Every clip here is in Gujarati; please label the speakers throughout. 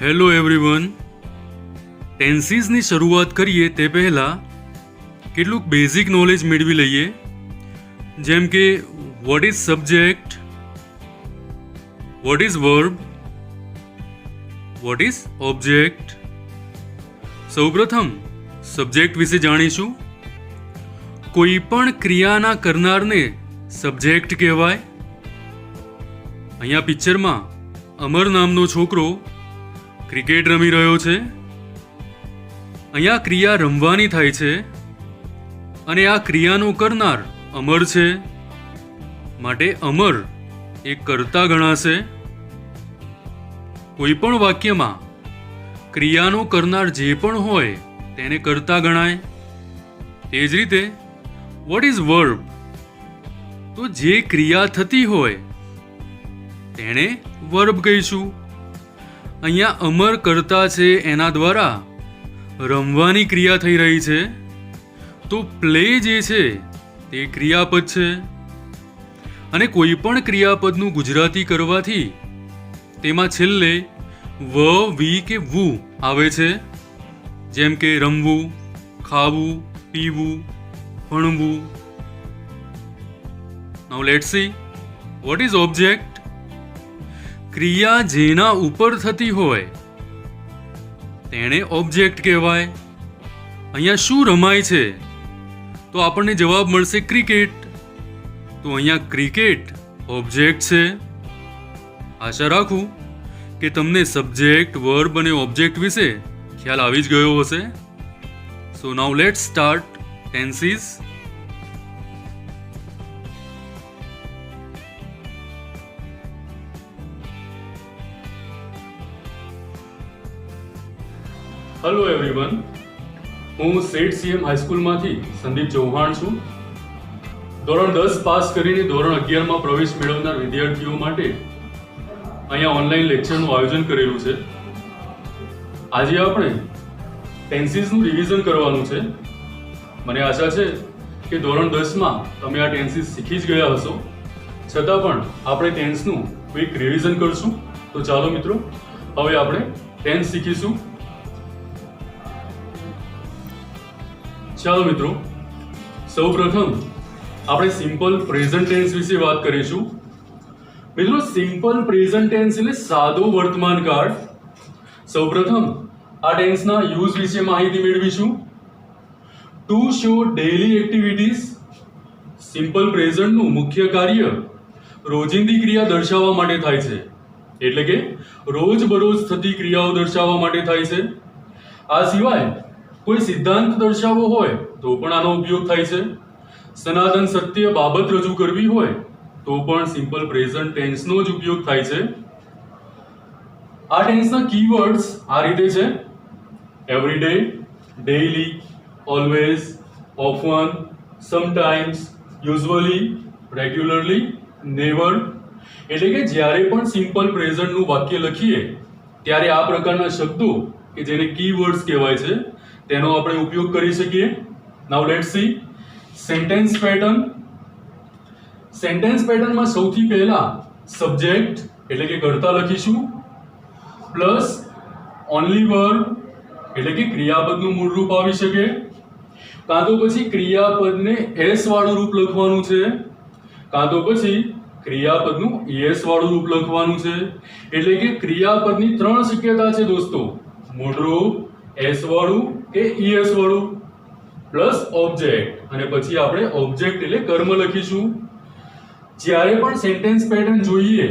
Speaker 1: Hello everyone. ટેન્સીસની શરૂઆત કરીએ તે પહેલાં કેટલુંક બેઝિક નોલેજ મેળવી લઈએ, જેમ કે what is subject, what is verb, vote is object. સૌપ્રથમ સબ્જેક્ટ વિશે જાણીશું. કોઈ પણ ક્રિયાના કરનારને સબ્જેક્ટ કહેવાય. અહીંયા પિક્ચરમાં અમર નામનો છોકરો ક્રિકેટ રમી રહ્યો છે. અહીંયા ક્રિયા રમવાની થાય છે અને આ ક્રિયાનો કરનાર અમર છે, માટે અમર એ કર્તા ગણાશે. કોઈ પણ વાક્યમાં ક્રિયાનો કરનાર જે પણ હોય તેને કર્તા ગણાય. તે જ રીતે વોટ ઇઝ વર્બ, તો જે ક્રિયા થતી હોય તેને વર્બ કહીશું. અહીંયા અમર કર્તા છે, એના દ્વારા રમવાની ક્રિયા થઈ રહી છે, તો પ્લે જે છે તે ક્રિયાપદ છે. અને કોઈ પણ ક્રિયાપદનું ગુજરાતી કરવાથી તેમાં છેલ્લે વ, વી કે વુ આવે છે, જેમ કે રમવું, ખાવું, પીવું, ભણવું. Now let's see what is object. ક્રિયા જેના ઉપર થતી હોય તેને ઓબ્જેક્ટ કહેવાય. અહીંયા શું રમાય છે, તો આપણને જવાબ મળશે ક્રિકેટ. તો અહીંયા ક્રિકેટ ઓબ્જેક્ટ છે. આશા રાખું કે તમને સબ્જેક્ટ, વર્બ અને ઓબ્જેક્ટ વિશે ખ્યાલ આવી જ ગયો હશે. So now let's start tenses. Hello everyone, હું સેઠ સીએમ હાઈસ્કૂલમાંથી સંદીપ ચૌહાણ છું. ધોરણ 10 પાસ કરીને ધોરણ 11માં પ્રવેશ મેળવનાર વિદ્યાર્થીઓ માટે અહીંયા ઓનલાઈન લેક્ચરનું આયોજન કરેલું છે. આજે આપણે ટેન્સીસનું રિવિઝન કરવાનું છે. મને આશા છે કે ધોરણ 10માં તમે આ ટેન્સીસ શીખી જ ગયા હશો. છતાં પણ આપણે ટેન્સનું ક્વિક રિવિઝન કરશું. તો ચાલો મિત્રો, હવે આપણે ટેન્સ શીખીશું. ચાલો મિત્રો, સૌપ્રથમ આપણે સિમ્પલ પ્રેઝન્ટ ટેન્સ વિશે વાત કરીશું. મિત્રો, સિમ્પલ પ્રેઝન્ટ ટેન્સ એટલે સાદો વર્તમાન કાળ. સૌપ્રથમ આ ટેન્સના યુઝ વિશે માહિતી મેળવીશું. To show daily activities. Simple પ્રેઝન્ટનું મુખ્ય કાર્ય રોજિંદી ક્રિયા દર્શાવવા માટે થાય છે, એટલે કે રોજબરોજ થતી ક્રિયાઓ દર્શાવવા માટે થાય છે. આ સિવાય કોઈ સિદ્ધાંત દર્શાવવો હોય તો પણ આનો ઉપયોગ થાય છે. સનાતન સત્ય બાબત રજૂ કરવી હોય તો પણ સિમ્પલ પ્રેઝન્ટ ટેન્સનો જ ઉપયોગ થાય છે. આ ટેન્સના કીવર્ડ્સ આ રીતે છે: every day, daily, always, often, sometimes, usually, regularly, never. એટલે કે જ્યારે પણ સિમ્પલ પ્રેઝન્ટનું વાક્ય લખીએ ત્યારે આ પ્રકારના શબ્દો કે જેને કીવર્ડ્સ કહેવાય છે તેનો આપણે ઉપયોગ કરી શકીએ. Now let's see sentence pattern. Sentence પેટર્નમાં સૌથી પહેલા સબ્જેક્ટ એટલે કે કર્તા લખીશું, પ્લસ ઓનલી વર્બ એટલે કે ક્રિયાપદનું મૂળ રૂપ આવી શકે, કાં તો પછી ક્રિયાપદને એસ વાળું રૂપ લખવાનું છે, કાં તો પછી ક્રિયાપદનું ઈએસ વાળું રૂપ લખવાનું છે. એટલે કે ક્રિયાપદની 3 શક્યતા છે દોસ્તો: મૂળ રૂપ, એસ વાળું કે ઈએસ વાળું, પ્લસ ઓબ્જેક્ટ. અને પછી આપણે ઓબ્જેક્ટ એટલે કર્મ લખીશું. જ્યારે પણ સેન્ટેન્સ પેટર્ન જોઈએ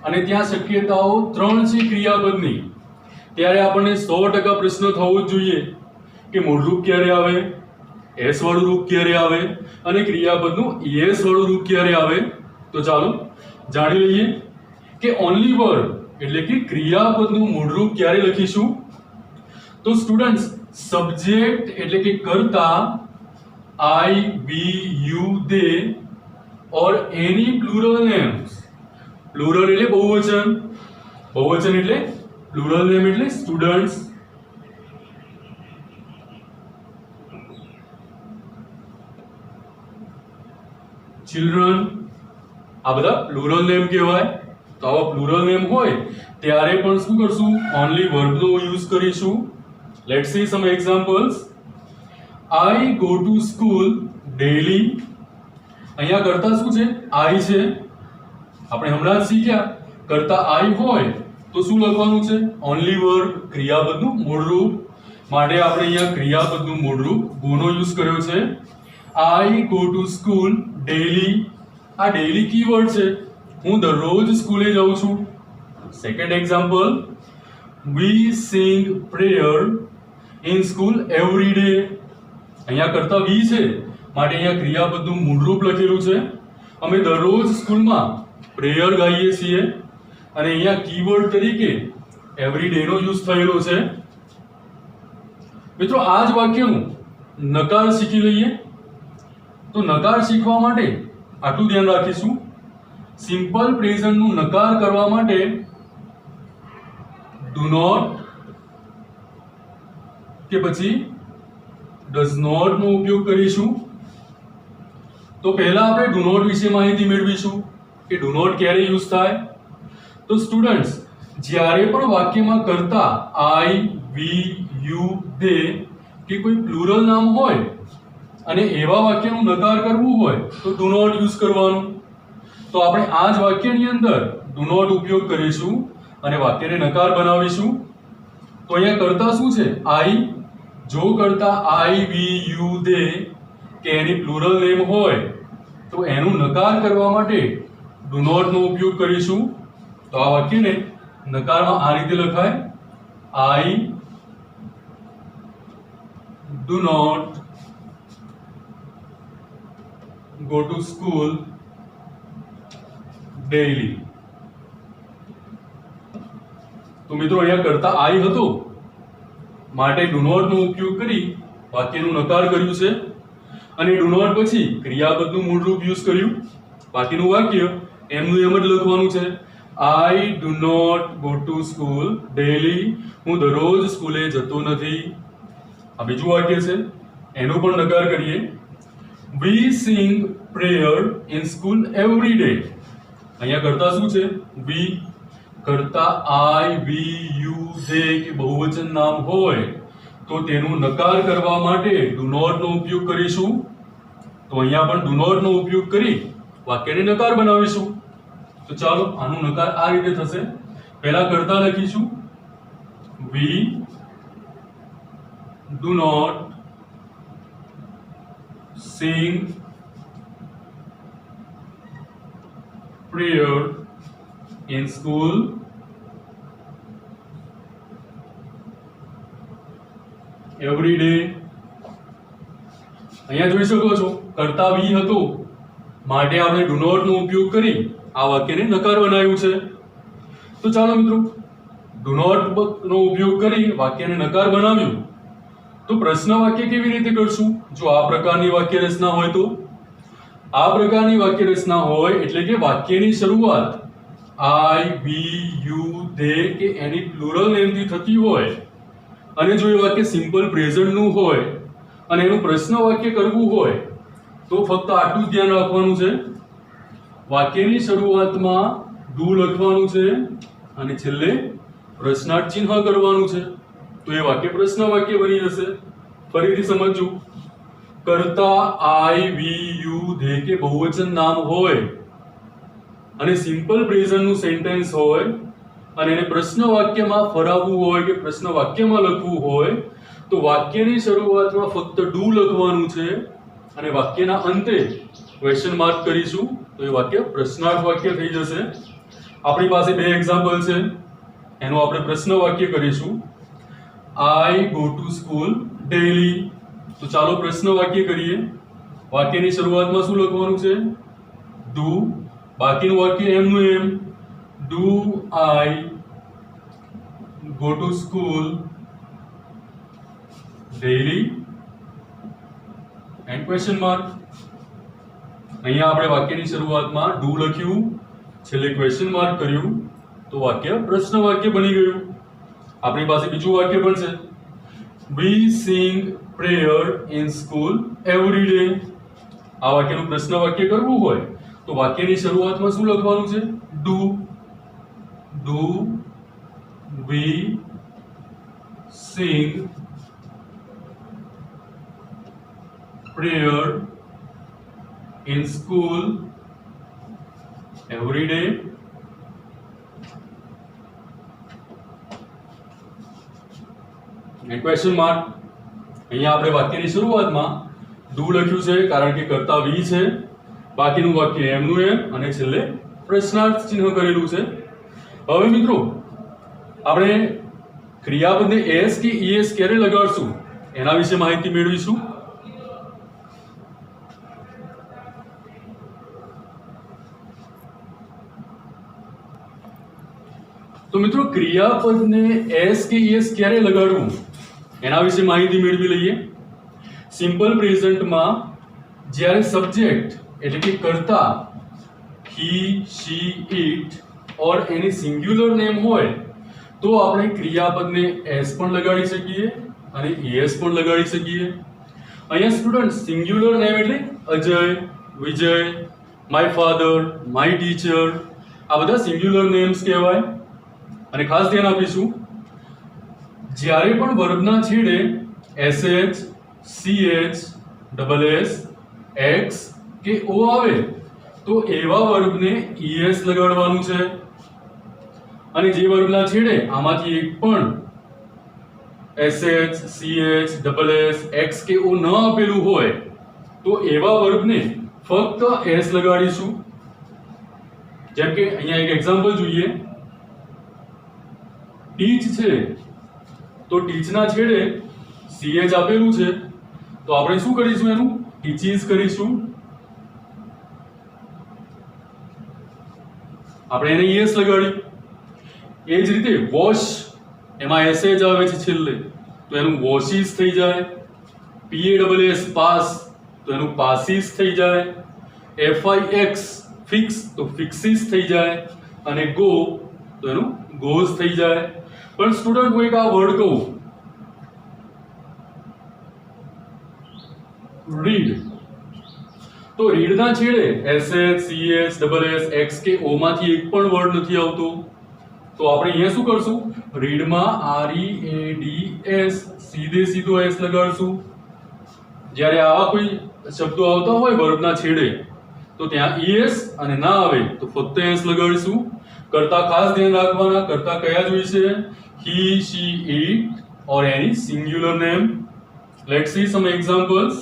Speaker 1: અને ત્યાં શક્યતાઓ 3 છે ક્રિયાપદની, ત્યારે આપણને 100% પ્રશ્ન થવો જ જોઈએ કે મૂળ રૂપ ક્યારે આવે, એસ વાળું રૂપ ક્યારે આવે અને ક્રિયાપદનું ઈએસ વાળું રૂપ ક્યારે આવે. તો ચાલો જાણી લઈએ કે ઓનલી વર્બ એટલે કે ક્રિયાપદનું મૂળ રૂપ ક્યારે લખીશું. તો સ્ટુડન્ટ્સ, સબ્જેક્ટ એટલે કે કર્તા I, we, you, they or any plural names. Plural એટલે બહુવચન, બહુવચન એટલે પ્લુરલ નેમ એટલે સ્ટુડન્ટ્સ. ચિલ્ડ્રન, આ બધા પ્લુરલ નેમ કહેવાય. તો આવા પ્લુરલ નેમ હોય ત્યારે પણ શું કરશું? ઓનલી વર્બનો યુઝ કરીશું. Let's see some examples. I go to school daily. અહીંયા કરતા શું છે? આઈ છે. આપણે હમણાં જ શીખ્યા કરતા આઈ હોય તો શું લખવાનું છે? ઓનલી વર્બ, ક્રિયાપદનું મૂળ રૂપ. માટે આપણે અહીંયા ક્રિયાપદનું મૂળ રૂપ ગોનો યુઝ કર્યો છે. I go to school daily. આ ડેલી કીવર્ડ છે. હું દરરોજ સ્કૂલે જાઉં છું. Second example, we sing prayer in school every day. અહીંયા કરતા વી છે માટે અહીંયા ક્રિયાપદનું મૂળરૂપ લખેલું છે. અમે દરરોજ સ્કૂલમાં પ્રેયર ગાઈએ છીએ અને અહીંયા કીવર્ડ તરીકે એવરી ડે નો યુઝ થયેલો છે. મિત્રો આ જ વાક્યનું નકાર શીખી લઈએ. તો નકાર શીખવા માટે આટલું ધ્યાન રાખીશું. સિમ્પલ પ્રેઝન્ટનું નકાર કરવા માટે ડુ નોટ કે પછી ડઝ નોટ નો ઉપયોગ કરીશું. તો પહેલા આપણે ડુ નોટ વિશે માહિતી મેળવીશું કે ડુ નોટ ક્યારે યુઝ થાય. તો સ્ટુડન્ટ્સ, જ્યારે પણ વાક્યમાં કરતા આઈ, વી, યુ, ધે કે કોઈ પ્લુરલ નામ હોય અને એવા વાક્યનું નકાર કરવું હોય તો ડુ નોટ યુઝ કરવાનું. તો આપણે આ જ વાક્યની અંદર ડુ નોટ ઉપયોગ કરીશું અને વાક્યને નકાર બનાવીશું. તો અહીંયા કરતા શું છે? આઈ. જો કરતા આઈ, વી, યુ, ધે કે એની પ્લુરલ નેમ હોય તો એનું નકાર કરવા માટે ડુ નોટ નો ઉપયોગ કરીશું. તો આ વાક્યને નકારમાં આ રીતે લખાય, I do not go to school daily. તો મિત્રો અહીંયા કરતા આઈ હતો માટે ડુ નોટ નો ઉપયોગ કરી વાક્યનું નકાર કર્યું છે અને ડુ નોટ પછી ક્રિયાપદનું મૂળરૂપ યુઝ કર્યું. બાકીનું વાક્ય એમનું એમ જ લખવાનું છે, I do not go to school daily. હું દરરોજ સ્કૂલે જતો નથી. આ બીજું વાક્ય છે, એનો પણ નકાર કરીએ. We sing prayer in school every day. અહીંયા કરતા શું છે? વી. કરતા આઈ, વી, યુ, ધે કે બહુવચન નામ હોય તો તેનું નકાર કરવા માટે ડુ નોટ નો ઉપયોગ કરીશું. તો અહીંયા પણ ડુ નોટ નો ઉપયોગ કરી વાક્યને નકાર બનાવીશું. તો ચાલો આનું નકાર આ રીતે થશે. પહેલા કરતા લખીશું, we do not sing prayer in school every day. અહીંયા જોઈ શકો છો કરતા વી હતો માટે આપણે ડુ નોટ નો ઉપયોગ કરી આ વાક્યને નકાર બનાવ્યું છે. તો ચાલો મિત્રો, ડુ નોટ નો ઉપયોગ કરી વાક્યને નકાર બનાવ્યું. તો પ્રશ્ન વાક્ય કેવી રીતે કરશું? જો આ પ્રકારની વાક્ય રચના હોય તો આ પ્રકારની વાક્ય રચના હોય એટલે કે વાક્યની શરૂઆત આઈ, વી, યુ, ધે કે એની પ્લુરલ નેમથી થતી હોય અને જો એ વાક્ય સિમ્પલ પ્રેઝન્ટનું હોય અને એનું પ્રશ્ન વાક્ય કરવું હોય તો ફક્ત આટલું જ ધ્યાન રાખવાનું છે. વાક્યની શરૂઆતમાં ડુ લખવાનું છે અને છેલ્લે પ્રશ્નાર્થ ચિહ્ન કરવાનું છે. તો એ વાક્ય પ્રશ્ન વાક્ય બની જશે. ફરીથી સમજજો, કરતા આઈ, વી, યુ, ધે કે બહુવચન નામ હોય અને સિમ્પલ પ્રેઝન્ટનું સેન્ટેન્સ હોય અને એને પ્રશ્ન વાક્યમાં ફરાવવું હોય કે પ્રશ્ન વાક્યમાં લખવું હોય તો વાક્યની શરૂઆતમાં ફક્ત ડુ લખવાનું છે અને વાક્યના અંતે ક્વેશ્ચન માર્ક કરીશું તો એ વાક્ય પ્રશ્નાર્થ વાક્ય થઈ જશે. આપણી પાસે બે એક્ઝામ્પલ છે, એનું આપણે પ્રશ્ન વાક્ય કરીશું. આઈ ગો ટુ સ્કૂલ ડેઈલી. તો ચાલો પ્રશ્ન વાક્ય કરીએ. વાક્યની શરૂઆતમાં શું લખવાનું છે? ડુ. બાકીનું વાક્ય એમનું એમ, do I go to school daily and question mark. અહીંયા આપણે વાક્યની શરૂઆતમાં ડુ લખ્યું, છેલ્લે ક્વેશ્ચન માર્ક કર્યું તો વાક્ય પ્રશ્ન વાક્ય બની ગયું. આપણી પાસે બીજું વાક્ય પણ છે, we sing prayer in school every day. આ વાક્યનું પ્રશ્ન વાક્ય કરવું હોય તો વાક્યની શરૂઆતમાં શું લખવાનું છે? Do. Do we sing prayer in school every day. And question mark. અહીંયા આપણે વાક્યની શરૂઆતમાં ડુ લખ્યું છે કારણ કે કર્તા વી છે, બાકીનું વાક્ય એમનું એમ અને છેલ્લે પ્રશ્નાર્થ ચિહ્ન કરેલું છે. હવે મિત્રો આપણે ક્રિયાપદને એસ કે ઈએસ ક્યારે લગાડશું એના વિશે માહિતી મેળવીશું. તો મિત્રો ક્રિયાપદને એસ કે ઈએસ ક્યારે લગાડવું એના વિશે માહિતી મેળવી લઈએ. સિમ્પલ પ્રેઝન્ટમાં જ્યારે સબ્જેક્ટ એટલે કે કર્તા he she it or any singular name હોય તો આપણે ક્રિયાપદને એસ પણ લગાડી શકીએ અને ઈએસ પણ લગાડી શકીએ. અહીંયા સ્ટુડન્ટ સિંગ્યુલર નેમ એટલે અજય, વિજય, માય ફાધર, માય ટીચર, આ બધા સિંગ્યુલર નેમ્સ કહેવાય. અને ખાસ ધ્યાન આપીશું, જ્યારે પણ વર્બના છેડે SH, CH, double S, x કે ઓ આવે તો એવા વર્બને ઈએસ લગાડવાનું છે. અને જે વર્બના છેડે આમાંથી એક પણ SH, CH, double S, x કે ઓ ન આપેલું હોય તો એવા વર્બને ફક્ત એસ લગાડીશું. જેમ કે અહીંયા એક એક્ઝામ્પલ જોઈએ. ટીચ છે તો ટીચના છેડે સીએચ આપેલું છે તો આપણે શું કરીશું, એનું ટીચીસ કરીશું. આપણે એને ઈએસ લગાડ્યું. એ જ રીતે વોશ, એમાં એસએચ આવે છે છેલ્લે તો એનું વોશીસ થઈ જાય. પીએડબલએસ પાસ તો એનું પાસીસ થઈ જાય. એફઆઈએક્સ ફિક્સ તો ફિક્સીસ થઈ જાય. અને ગો તો એનું ગોઝ થઈ જાય. પણ સ્ટુડન્ટ હું એક આ વર્ડ કહું, રીડ, તો રીડના છેડે SH, CH, double S, x કે ઓ માંથી એક પણ વર્ડ નથી આવતો તો આપણે અહીંયા શું કરશું, રીડમાં READS સીધે સીધો એસ લગાડશું. જ્યારે આવા કોઈ શબ્દો આવતા હોય વર્બના છેડે તો ત્યાં ઈએસ અને ના આવે તો ફક્ત એસ લગાડીશું. કરતા ખાસ ધ્યાન રાખવાના, કરતા કયા જોઈશે, he, she, it or any singular name. Let's see some examples.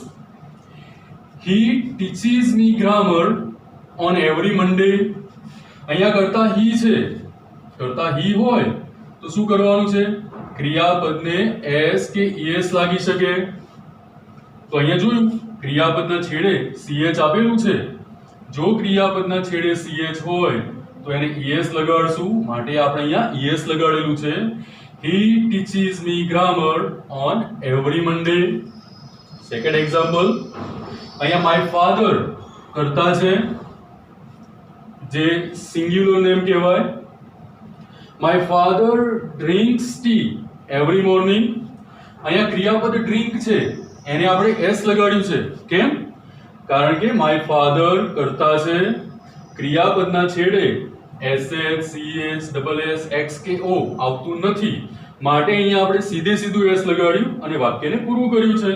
Speaker 1: He teaches me grammar on every Monday. અહીંયા કરતા he છે, કરતા he હોય તો શું કરવાનું છે, ક્રિયાપદને s કે es લાગી શકે. તો અહીંયા જોયું ક્રિયાપદના છેડે ch આપેલું છે. જો ક્રિયાપદના છેડે ch હોય તો એને es લગાડશું, માટે આપણે અહીંયા es લગાડેલું છે. He teaches me grammar on every Monday. Second example, અહીંયા my father કરતા છે જે સિંગ્યુલર નેમ કહેવાય. My father drinks tea every morning. અહીંયા ક્રિયાપદ ડ્રિંક છે એને આપણે s લગાડ્યું છે. કેમ? કારણ કે my father કરતા છે, ક્રિયાપદના છેડે SH, CH, double S, x કે ઓ આવતું નથી માટે અહીંયા આપણે સીધે સીધું એસ લગાડ્યું અને વાક્યને પૂરું કર્યું છે.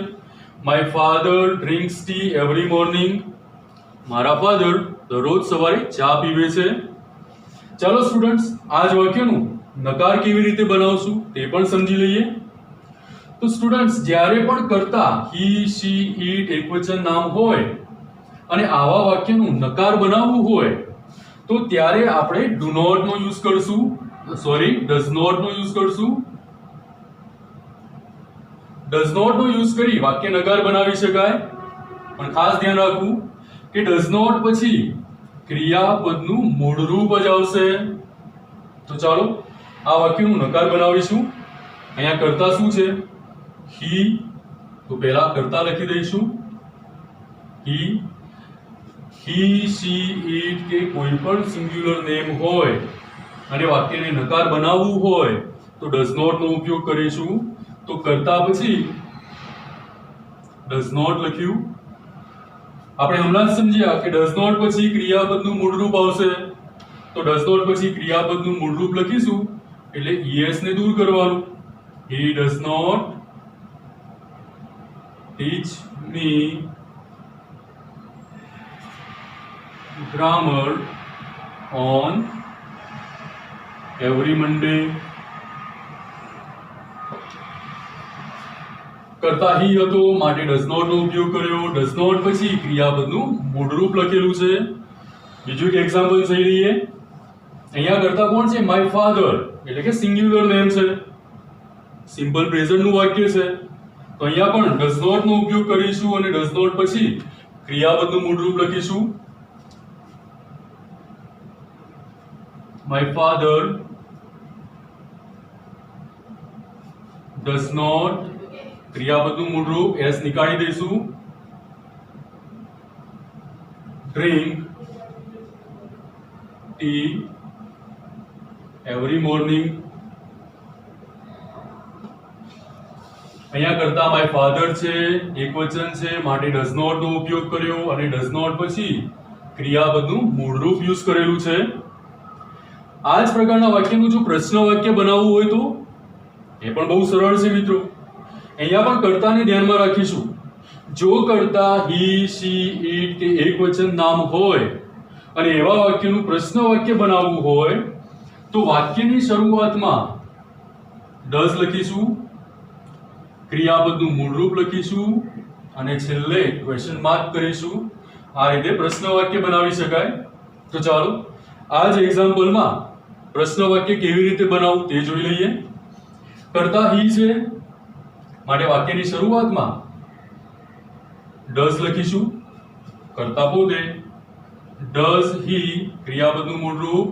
Speaker 1: My father drinks T every morning. મારા ફાધર દરરોજ સવારે ચા પીવે છે. ચાલો સ્ટુડન્ટ્સ આ જ વાક્યનું નકાર કેવી રીતે બનાવશું તે પણ સમજી લઈએ. તો સ્ટુડન્ટ્સ જ્યારે પણ કરતા હી, શી, ઇટ એકવચન નામ હોય અને આવા વાક્યનું નકાર બનાવવું હોય તો ત્યારે આપણે ડુ નોટ નો યુઝ કરશું, ડઝ નોટ નો યુઝ કરશું. ડઝ નોટ નો યુઝ કરી વાક્ય નકાર બનાવી શકાય, પણ ખાસ ધ્યાન રાખવું કે ડઝ નોટ પછી ક્રિયાપદનું મૂળ રૂપ જ આવશે. તો ચાલો આ વાક્યનું નકાર બનાવીશું. અહીંયા કરતા શું છે, હી, તો પહેલા કરતા લખી દઈશું. હી, શી, ઇટ કે કોઈ પણ સિંગ્યુલર નેમ હોય અને વાક્યને નકાર બનાવવું હોય તો ડઝ નોટ નો ઉપયોગ કરીશું. તો કરતા પછી ડઝ નોટ લખ્યું. આપણે હમણાં જ સમજ્યા કે ડઝ નોટ પછી ક્રિયાપદનું મૂળ રૂપ આવશે. તો ડઝ નોટ પછી ક્રિયાપદનું મૂળ રૂપ લખીશું એટલે es ને દૂર કરવાનું. he does not teach me grammar on every Monday. કરતા ही હતો માટે does not નો ઉપયોગ કર્યો. does not પછી ક્રિયાપદનું મૂળરૂપ લખેલું છે. બીજું એક એક્ઝામ્પલ જોઈ લઈએ. અહીંયા કરતા કોણ છે? માય ફાધર, એટલે કે સિંગ્યુલર નેમ છે, સિમ્પલ પ્રેઝન્ટ નું વાક્ય છે. તો અહીંયા પણ does not નો ઉપયોગ કરીશું અને does not પછી ક્રિયાપદનું મૂળરૂપ લખીશું. My father does not, ક્રિયાપદનું મૂળરૂપ s નીકાળી દઈશું, drink tea every morning. અહીંયા કરતા માય ફાધર છે, એકવચન છે, માટે does not નો ઉપયોગ કર્યો અને does not પછી ક્રિયાપદનું મૂળરૂપ યુઝ કરેલું છે. આ જ પ્રકારના વાક્યનું જો પ્રશ્ન વાક્ય બનાવવું હોય તો એ પણ બહુ સરળ છે મિત્રો. અહીંયા પણ કર્તાને ધ્યાનમાં રાખીશું. જો કર્તા he, she, it કે એકવચન નામ હોય અને એવા વાક્યનું પ્રશ્ન વાક્ય બનાવવું હોય તો વાક્યની શરૂઆતમાં does લખીશું, ક્રિયાપદનું મૂળરૂપ લખીશું અને છેલ્લે ક્વેશ્ચન માર્ક કરીશું. આ રીતે પ્રશ્ન વાક્ય બનાવી શકાય. તો ચાલો આ જ એક્ઝામ્પલમાં પ્રશ્ન વાક્ય કેવી રીતે બનાવવું તે જોઈ લઈએ. કરતા he છે માટે વાક્યની શરૂઆતમાં does લખીશું, કરતા પોતે. does he ક્રિયાપદનું મૂળરૂપ.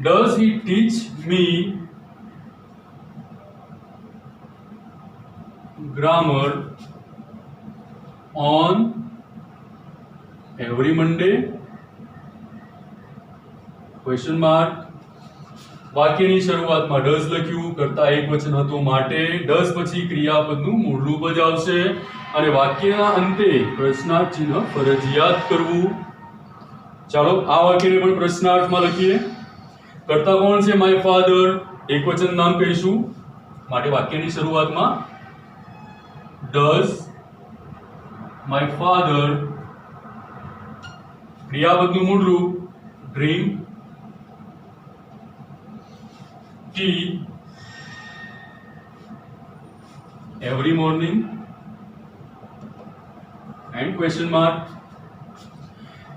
Speaker 1: does he teach me grammar on every Monday? Question mark. વાક્યની શરૂઆતમાં does લખ્યું, કરતા એકવચન હતું માટે does પછી ક્રિયાપદનું મૂળરૂપ જ આવશે અને વાક્યના અંતે પ્રશ્નાર્થ ચિહ્ન ફરજિયાત કરવું. ચાલો આ વાક્યને પણ પ્રશ્નાર્થમાં લખીએ. કરતા કોણ છે? માય ફાધર, એકવચન નામ કહીશું માટે વાક્યની શરૂઆતમાં does my father, ક્રિયાપદનું મૂળરૂપ drink tea every morning and question mark.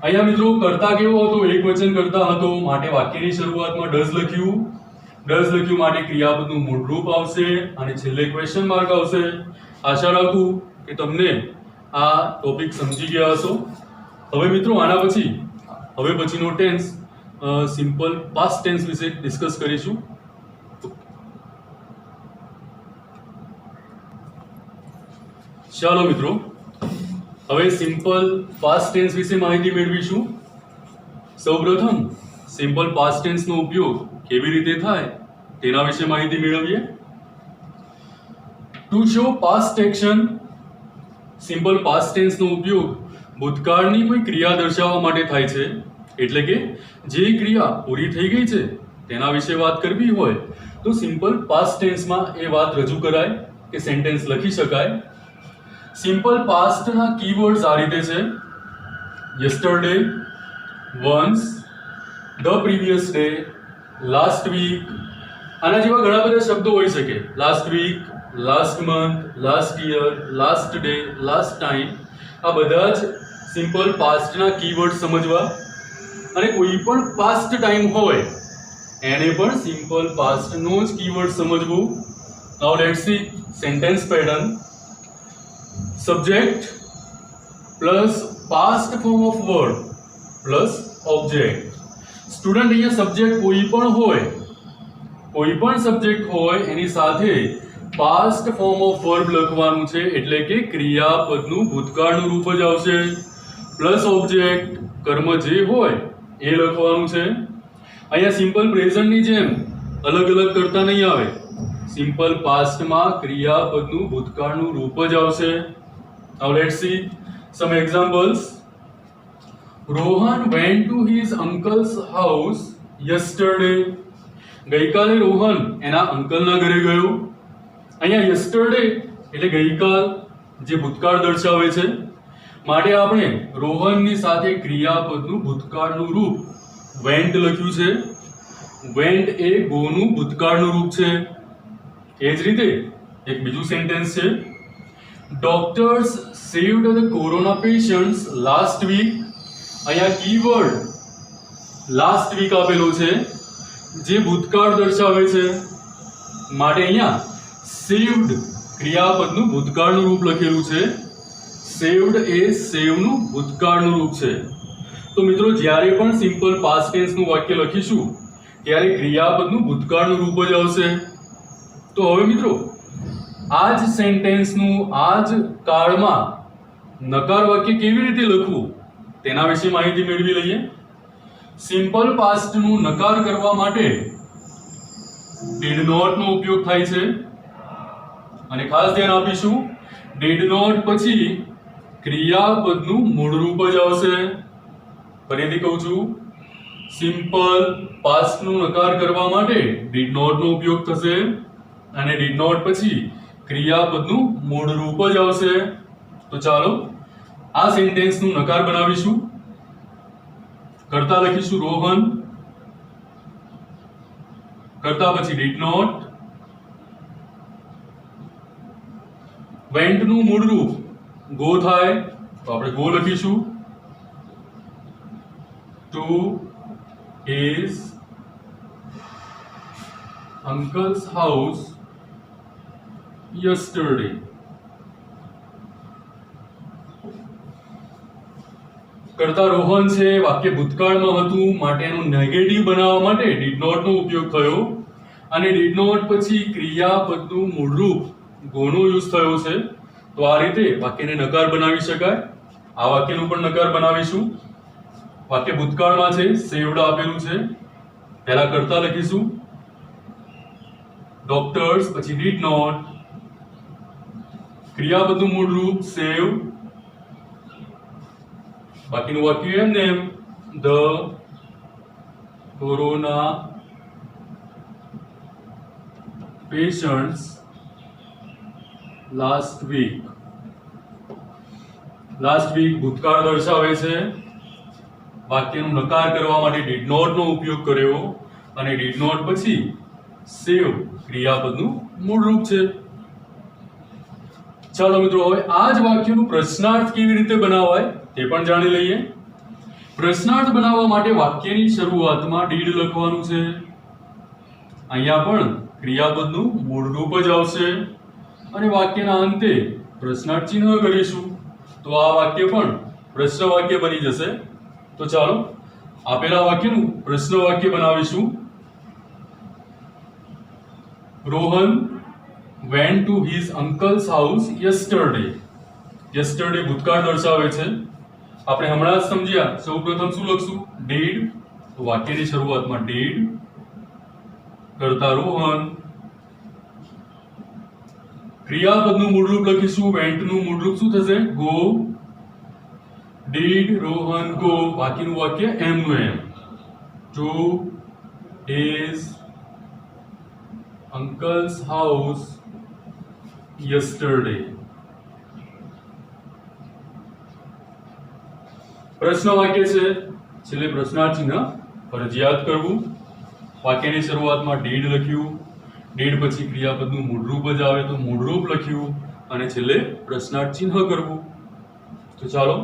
Speaker 1: અહીંયા મિત્રો કરતા કેવો હતો? એકવચન કરતા હતો માટે વાક્યની શરૂઆતમાં does લખ્યું, માટે ક્રિયાપદનું મૂળરૂપ આવશે અને છેલ્લે ક્વેશ્ચન માર્ક આવશે. આશા રાખું કે તમને આ ટોપિક સમજી ગયા હશો. હવે મિત્રો આના પછીનો ટેન્સ સિમ્પલ પાસ્ટ ટેન્સ વિશે ડિસ્કસ કરીશું. ચાલો મિત્રો હવે સિમ્પલ પાસ્ટ ટેન્સ વિશે માહિતી મેળવીશું. સૌપ્રથમ સિમ્પલ પાસ્ટ ટેન્સનો ઉપયોગ કેવી રીતે થાય તેના વિશે માહિતી મેળવીએ. To show past action, simple past ટેન્સનો ઉપયોગ ભૂતકાળની કોઈ ક્રિયા દર્શાવવા માટે થાય છે. એટલે કે જે ક્રિયા પૂરી થઈ ગઈ છે તેના વિશે વાત કરવી હોય તો સિમ્પલ પાસ્ટ ટેન્સમાં એ વાત રજૂ કરાય કે સેન્ટેન્સ લખી શકાય. સિમ્પલ પાસ્ટના કીવર્ડ્સ આ રીતે છે: yesterday, once, the previous day, last week. આના જેવા ઘણા બધા શબ્દો હોઈ શકે. Last week, last month, last year, last day, last time. આ બધા જ સિમ્પલ પાસ્ટના કીવર્ડ સમજવા અને કોઈ પણ પાસ્ટ ટાઈમ હોય એને પણ સિમ્પલ પાસ્ટનો જ કીવર્ડ સમજવું. Now let's see sentence pattern. Subject plus past form of verb plus object. Student અહીંયા સબ્જેક્ટ કોઈ પણ સબ્જેક્ટ હોય એની સાથે પાસ્ટ ફોર્મ ઓફ વર્બ લખવાનું છે, એટલે કે ક્રિયાપદનું ભૂતકાળનું રૂપ જ આવશે. પ્લસ ઓબ્જેક્ટ, કર્મ જે હોય એ લખવાનું છે. અહીંયા સિમ્પલ પ્રેઝન્ટની જેમ અલગ અલગ કરતા નહીં આવે. સિમ્પલ પાસ્ટમાં ક્રિયાપદનું ભૂતકાળનું રૂપ જ આવશે. Now let's see some examples. Rohan went to his uncle's house yesterday, ગઈકાલે રોહન એના અંકલના ઘરે ગયો. અહીંયા યસ્ટરડે એટલે ગઈકાલ, જે ભૂતકાળ દર્શાવે છે. માટે આપણે રોહનની સાથે ક્રિયાપદનું ભૂતકાળનું રૂપ વેન્ટ લખ્યું છે. વેન્ટ એ ગોનું ભૂતકાળનું રૂપ છે. એ જ રીતે એક બીજું સેન્ટેન્સ છે, doctors saved the corona patients last week. અહીંયા કીવર્ડ લાસ્ટ વીક આપેલો છે, જે ભૂતકાળ દર્શાવે છે. માટે અહીંયા સેવ્ડ ક્રિયાપદનું ભૂતકાળનું રૂપ લખેલું છે. સેવ્ડ એ સેવનું ભૂતકાળનું રૂપ છે. તો મિત્રો, જ્યારે પણ સિમ્પલ પાસ્ટ ટેન્સનું વાક્ય લખીશું ત્યારે ક્રિયાપદનું ભૂતકાળનું રૂપ જ આવશે. તો હવે મિત્રો, આ જ સેન્ટેન્સનું આ જ કાળમાં નકાર વાક્ય કેવી રીતે લખવું તેના વિશે માહિતી મેળવી લઈએ. સિમ્પલ પાસ્ટનું નકાર કરવા માટે ડીડ નોટનો ઉપયોગ થાય છે. અને ખાસ ધ્યાન આપીશું, ડીડ નોટ પછી ક્રિયાપદનું મૂળ રૂપ જ આવશે. ફરીથી કહું છું, સિમ્પલ પાસ્ટનું નકાર કરવા માટે ડીડ નોટનો ઉપયોગ થશે અને ડીડ નોટ પછી ક્રિયાપદનું મૂળ રૂપ જ આવશે. તો ચાલો આ સેન્ટેન્સનું નકાર બનાવીશું. કર્તા લખીશું રોહન, કર્તા પછી ડીડ નોટ. વેન્ટનું મૂળ રૂપ ગો થાય તો આપણે ગો લખીશું. To his uncle's house yesterday. કર્તા રોહન છે, વાક્ય ભૂતકાળમાં હતું, માટે એનું નેગેટિવ બનાવવા માટે ડીડ નોટનો ઉપયોગ થયો અને ડીડ નોટ પછી ક્રિયાપદનું મૂળરૂપ ગોનો યુઝ થયો છે. તો આ રીતે વાક્યને નકાર બનાવી શકાય. આ વાક્યનું પણ નકાર બનાવીશું. વાક્ય ભૂતકાળમાં છે, સેવ્ડ આપેલું છે. પહેલા કર્તા લખીશું, ડોક્ટર્સ પછી ડીડ નોટ, ક્રિયાપદનું મૂળ રૂપ સેવ, બાકીનું વાક્ય એમ નેમ, the corona patients last week. Last week ભૂતકાળ દર્શાવે છે. વાક્યનું નકાર કરવા માટે ડીડ નોટનો ઉપયોગ કર્યો અને ડીડ નોટ પછી સેવ ક્રિયાપદનું મૂળ રૂપ છે. ચાલો મિત્રો, હવે આ જ વાક્યનું પ્રશ્નાર્થ કેવી રીતે બનાવાય તે પણ જાણી લઈએ. પ્રશ્નાર્થ બનાવવા માટે વાક્યની શરૂઆતમાં ડીડ લખવાનું છે. અહીંયા પણ ક્રિયાપદનું મૂળ રૂપ જ આવશે અને વાક્યના અંતે પ્રશ્નાર્થ ચિહ્ન કરીશું તો આ વાક્ય પણ પ્રશ્ન વાક્ય બની જશે. તો ચાલો આપેલા વાક્યનું પ્રશ્ન વાક્ય બનાવીશું. Rohan went to his uncle's house yesterday. yesterday ભૂતકાળ દર્શાવે છે. આપણે હમણાં જ સમજ્યા. સૌપ્રથમ શું લખશું? did. તો વાક્યની શરૂઆતમાં did, કર્તા રોહન, ક્રિયાપદનું મૂળરૂપ લખીશું. went નું મૂળરૂપ શું થશે? go. did રોહન go, બાકીનું વાક્ય એમ નું એમ. to his uncle's house yesterday. પ્રશ્ન વાક્ય છે, છેલ્લે પ્રશ્નાર્થ ચિહ્ન ફરજિયાત કરવું. વાક્યની શરૂઆતમાં did લખ્યું, did પછી ક્રિયાપદનું મૂળરૂપ જ આવે તો મૂળરૂપ લખ્યું અને છેલ્લે પ્રશ્નાર્થ ચિહ્ન કરવું. તો ચાલો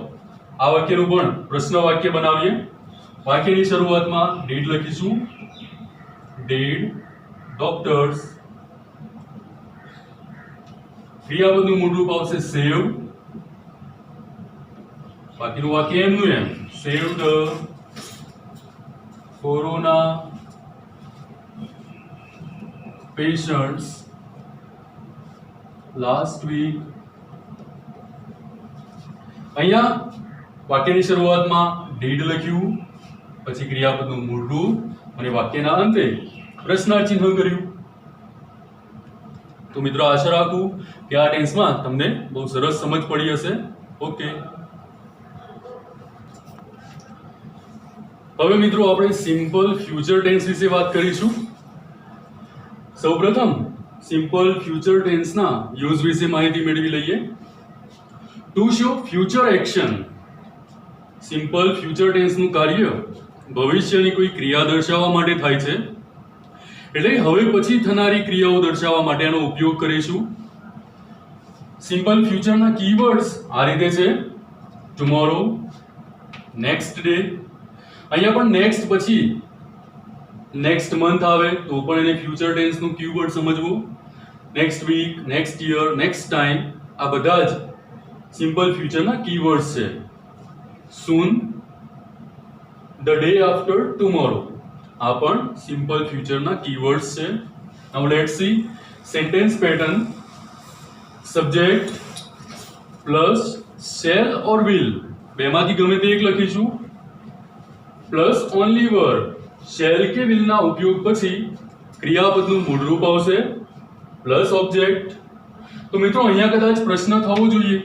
Speaker 1: આ વાક્યનું પણ પ્રશ્ન વાક્ય બનાવીએ. વાક્યની શરૂઆતમાં did લખીશું. did doctors, ક્રિયાપદનું મૂળરૂપ આવશે save, બાકીનું વાક્ય એમનું એમ. saved corona patients last week. અહીંયા વાક્યની શરૂઆતમાં did લખ્યું, પછી ક્રિયાપદનું મૂળરૂપ અને વાક્યના અંતે પ્રશ્નાર્થ ચિહ્ન કર્યું. તો મિત્રો, આશા રાખું કે આ ટેન્સમાં તમને બહુ સરસ સમજ પડી હશે. ઓકે, હવે મિત્રો આપણે સિમ્પલ ફ્યુચર ટેન્સ વિશે વાત કરીશું. સૌપ્રથમ સિમ્પલ ફ્યુચર ટેન્સના યુઝ વિશે માહિતી મેળવી લઈએ. To show future action. Simple future ટેન્સનું કાર્ય ભવિષ્યની કોઈ ક્રિયા દર્શાવવા માટે થાય છે, એટલે હવે પછી થનારી ક્રિયાઓ દર્શાવવા માટે એનો ઉપયોગ કરીશું. સિમ્પલ ફ્યુચરના કીવર્ડ્સ આ રીતે છે: ટુમોરો, નેક્સ્ટ ડે. અહીંયા પણ નેક્સ્ટ પછી નેક્સ્ટ મંથ આવે તો પણ એને ફ્યુચર ટેન્સનું કીવર્ડ સમજવું. Next week, next year, next time, આ બધા જ સિમ્પલ ફ્યુચરના કીવર્ડ્સ છે. Soon, the day after tomorrow, આ પણ સિમ્પલ ફ્યુચરના કીવર્ડ્સ છે. Now let's see sentence pattern. Subject plus shall or will, બેમાંથી ગમે તે એક લખીશું, પ્લસ ઓનલી વર્બ. શેલ કે વિલના ઉપયોગ પછી ક્રિયાપદનું મૂળરૂપ આવશે, પ્લસ ઓબ્જેક્ટ. તો મિત્રો અહીંયા કદાચ પ્રશ્ન થવો જોઈએ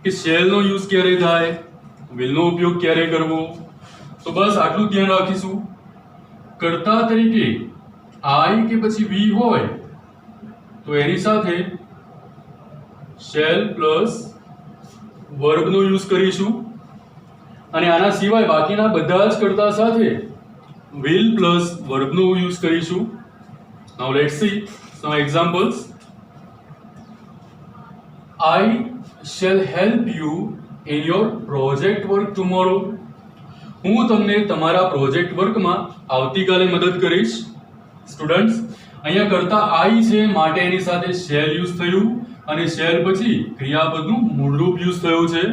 Speaker 1: કે શેલનો યુઝ ક્યારે થાય, વિલનો ઉપયોગ ક્યારે કરવો. તો બસ આટલું ધ્યાન રાખીશું. કર્તા તરીકે આઈ કે પછી વી હોય તો એની સાથે શેલ પ્લસ વર્બનો યુઝ કરીશું, અને આના સિવાય બાકીના બધા જ કર્તા સાથે will પ્લસ વર્બનો યુઝ કરીશું. Now let's see some examples. I shall help you in your project work tomorrow. હું તમને તમારા પ્રોજેક્ટ વર્કમાં આવતીકાલે મદદ કરીશ. સ્ટુડન્ટ્સ, અહીંયા કરતા આઈ છે માટે એની સાથે શેલ યુઝ થયું, અને શેલ પછી ક્રિયાપદનું મૂળરૂપ યુઝ થયું છે,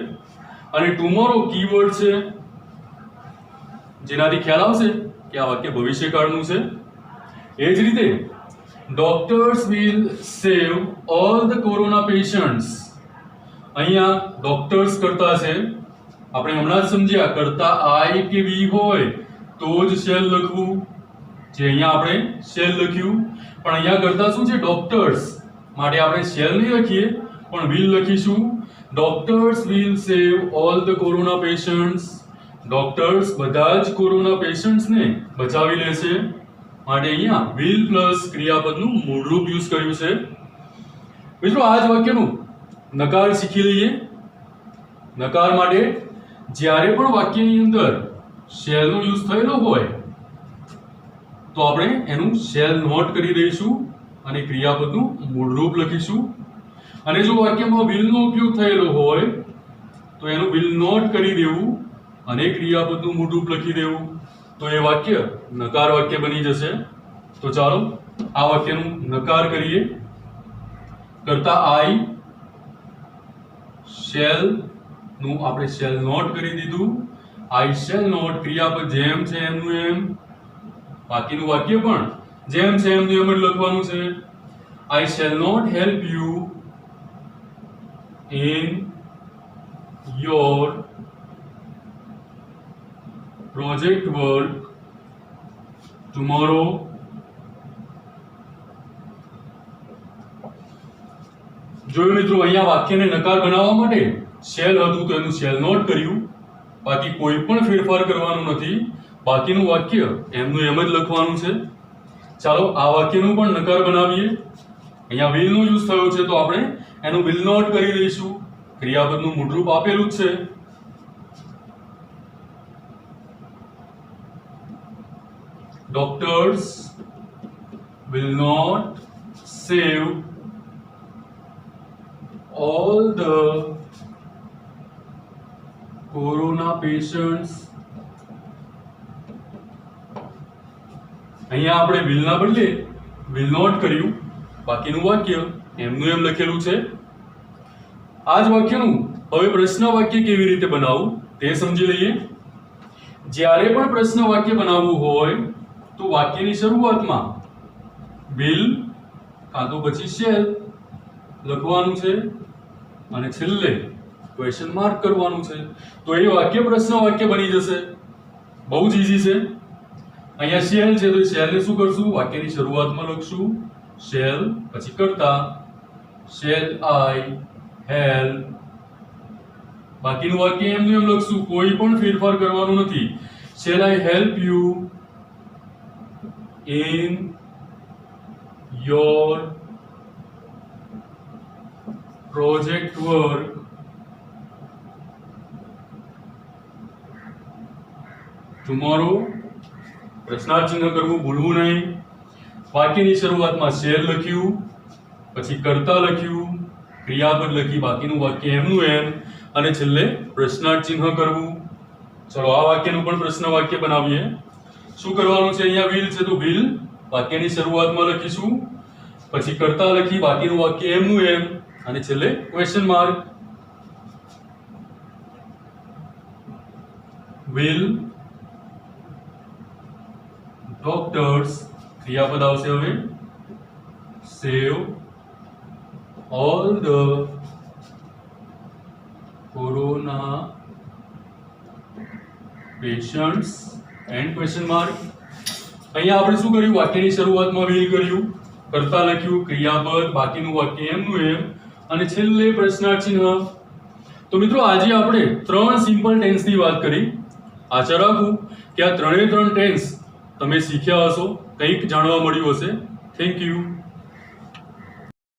Speaker 1: અને ટુમોરો કીવર્ડ છે, જેનાથી ખ્યાલ આવશે કે આ વાક્ય ભવિષ્યકાળનું છે. એ જ રીતે doctors will save all the corona patients. અહીંયા ડોક્ટર્સ કરતા છે, આપણે હમણાં જ સમજ્યા કરતા આઈ કે વી હોય તો જ શેલ લખવું, જે અહીંયા આપણે શેલ લખ્યું. પણ અહીંયા કરતા શું છે? ડોક્ટર્સ, માટે આપણે શેલ નહીં લખીએ પણ વિલ લખીશું. Doctors will save all the corona patients. Doctors બધા જ કોરોના પેશન્ટ્સને બચાવી લેશે, માટે અહીંયા વિલ પ્લસ ક્રિયાપદનું મૂળરૂપ યુઝ કર્યું છે. મિત્રો આ જ વાક્યનું નકાર શીખી લઈએ. નકાર માટે જ્યારે પણ વાક્યની અંદર શેલનો યુઝ થયેલો હોય તો આપણે એનું શેલ નોટ કરી દઈશું અને ક્રિયાપદનું મૂળરૂપ લખીશું. અને જો વાક્યમાં વિલનો ઉપયોગ થયેલો હોય તો એનું વિલ નોટ કરી દેવું અને ક્રિયાપદનું મૂળરૂપ લખી દેવું, તો એ વાક્ય નકાર વાક્ય બની જશે. તો ચાલો આ વાક્યનું નકાર કરીએ. કરતા આઈ, શેલ નું આપણે શેલ નોટ કરી દીધું. આઈ શેલ નોટ, ક્રિયાપદ જેમ છે એમનું એમ, બાકીનું વાક્ય પણ જેમ છે એમનું એમ જ લખવાનું છે. I shall not help you in your project work tomorrow. જોયું મિત્રો, અહીંયા વાક્યને નકાર બનાવવા માટે શેલ હતું તો એનું શેલ નોટ કર્યું, બાકી કોઈ પણ ફેરફાર કરવાનું નથી, બાકીનું વાક્ય એમનું એમ જ લખવાનું છે. ચાલો આ વાક્યનું પણ નકાર બનાવીએ. અહીંયા will નો યુઝ થયો છે તો આપણે એનું will not કરી દઈશું, ક્રિયાપદનું મૂળરૂપ આપેલું જ છે. Doctors will not save all the corona patients. અહીંયા આપણે will ના બદલે will not કર્યું, બાકીનું વાક્ય એમનું એમ લખેલું છે. આ જ વાક્યનું હવે પ્રશ્ન વાક્ય કેવી રીતે બનાવવું તે સમજી લઈએ. જ્યારે પણ પ્રશ્ન વાક્ય બનાવવું હોય તો વાક્યની શરૂઆતમાં will કાં તો પછી shall લખવાનું છે અને છેલ્લે ક્વેશ્ચન માર્ક કરવાનું છે, તો એ વાક્ય પ્રશ્ન વાક્ય બની જશે. બહુ જ ઈઝી છે. અહીંયા shall છે તો shall ને શું કરશું? વાક્યની શરૂઆતમાં લખશું shall, પછી કરતા shall I help, બાકીનું વાક્ય એમનું એમ લખશું, કોઈ પણ ફેરફાર કરવાનું નથી. shall I help you in your project work? tomorrow પ્રશ્નાર્થ ચિહ્ન કરવું ભૂલવું નહીં. વાક્યની શરૂઆતમાં શેર લખ્યું, પછી કર્તા લખ્યું, ક્રિયાપદ લખી, બાકીનું વાક્ય એમનું એમ, અને છેલ્લે પ્રશ્નાર્થ ચિહ્ન કરવું. ચલો આ વાક્યનું પણ પ્રશ્ન વાક્ય બનાવીએ. શું કરવાનું છે? અહીંયા will છે તો will વાક્યની શરૂઆતમાં લખીશું, પછી કર્તા લખી, બાકીનું વાક્ય એમનું એમ, અને છેલ્લે ક્વેશ્ચન માર્ક. will doctors ક્રિયાપદ આવશે હવે, save all the corona patients and question mark. અહીંયા આપણે શું કર્યું? વાક્યની શરૂઆતમાં will કર્યું, કર્તા લખ્યું, ક્રિયાપદ, બાકીનું વાક્ય એમનું એમ, અને છેલ્લે પ્રશ્નાર્થ ચિહ્ન. તો મિત્રો આજે આપણે 3 સિમ્પલ ટેન્સની વાત કરી. આશા રાખું કે આ 3 ટેન્સ તમે શીખ્યા હશો, કંઈક જાણવા મળ્યું હશે. Thank you.